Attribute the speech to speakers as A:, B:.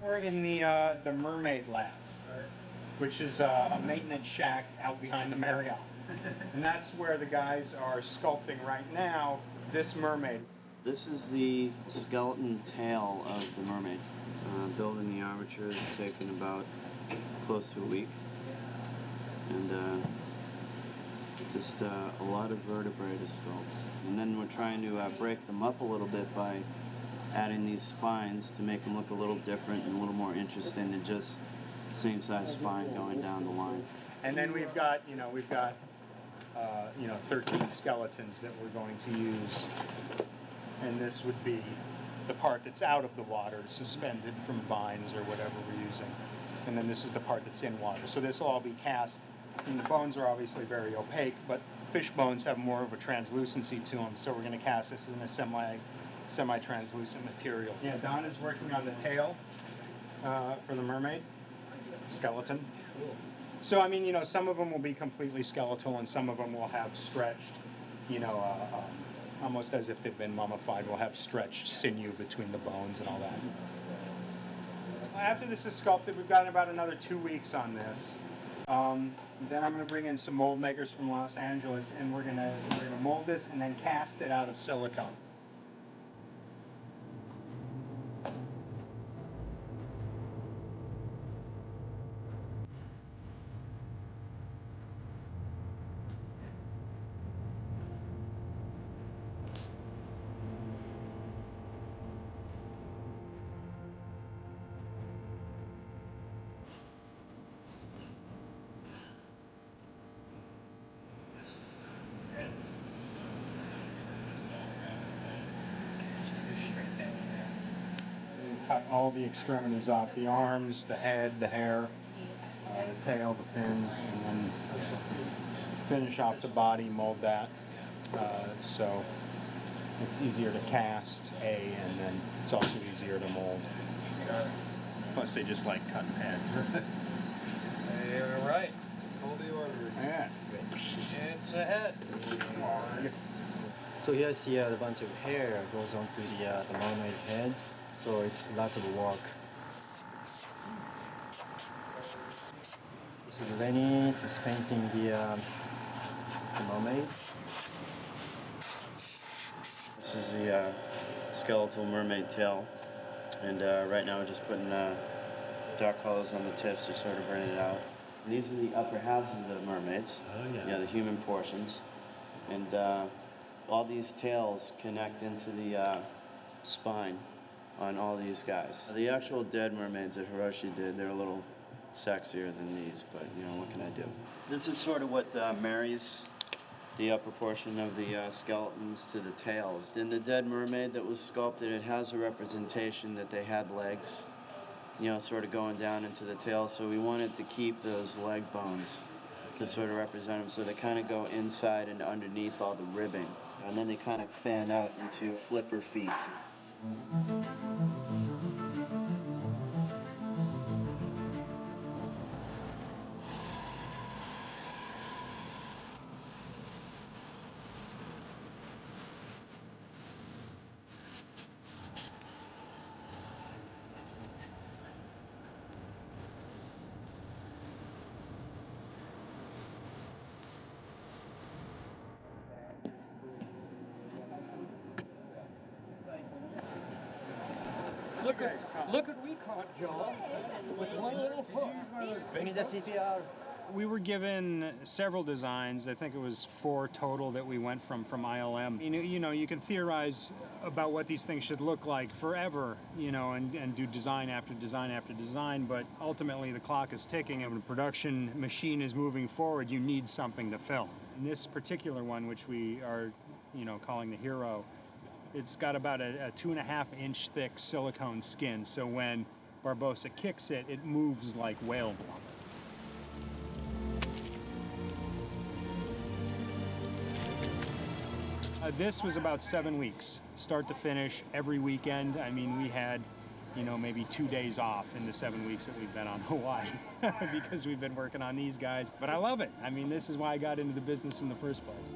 A: We're in the Mermaid Lab, which is a maintenance shack out behind the Marriott. And that's where the guys are sculpting right now this mermaid.
B: This is the skeleton tail of the mermaid. Building the armature has taken about close to a week. And just a lot of vertebrae to sculpt. And then we're trying to break them up a little bit by adding these spines to make them look a little different and a little more interesting than just same size spine going down the line.
A: And then we've got 13 skeletons that we're going to use. And this would be the part that's out of the water, suspended from vines or whatever we're using. And then this is the part that's in water. So this will all be cast. And the bones are obviously very opaque, but fish bones have more of a translucency to them. So we're going to cast this in a semi-translucent material. Yeah, Don is working on the tail for the mermaid skeleton. So I mean, some of them will be completely skeletal, and some of them will have stretched, almost as if they've been mummified. We'll have stretched sinew between the bones and all that. After this is sculpted, we've got about another 2 weeks on this. Then I'm going to bring in some mold makers from Los Angeles, and we're going to mold this and then cast it out of silicone. Cut all the extremities off, the arms, the head, the hair, the tail, the fins, and then finish off the body, mold that. So it's easier to cast, and then it's also easier to mold. Plus they just like cutting heads.
C: Hey, all right. Just hold the order.
A: Yeah.
C: It's a head.
D: So here's the bunch of hair goes onto the mermaid heads. So it's lots of work. This is Lenny, he's painting the mermaid.
B: This is the skeletal mermaid tail. And right now we're just putting dark colors on the tips to sort of bring it out. And these are the upper halves of the mermaids.
D: Oh yeah.
B: The human portions. And all these tails connect into the spine on all these guys. The actual dead mermaids that Hiroshi did, they're a little sexier than these, but what can I do? This is sort of what marries the upper portion of the skeletons to the tails. In the dead mermaid that was sculpted, it has a representation that they had legs, sort of going down into the tail, so we wanted to keep those leg bones to sort of represent them, so they kind of go inside and underneath all the ribbing, and then they kind of fan out into flipper feet.
C: Look what we caught, John. With one little hook.
D: We need a CPR.
A: We were given several designs. I think it was 4 total that we went from ILM. You can theorize about what these things should look like forever, and do design after design after design, but ultimately the clock is ticking, and when the production machine is moving forward, you need something to film. In this particular one, which we are, calling the Hero, it's got about a 2.5-inch thick silicone skin, so when Barbosa kicks it, it moves like whale blubber. This was about 7 weeks, start to finish, every weekend. I mean, we had, maybe 2 days off in the 7 weeks that we've been on Hawaii because we've been working on these guys. But I love it. I mean, this is why I got into the business in the first place.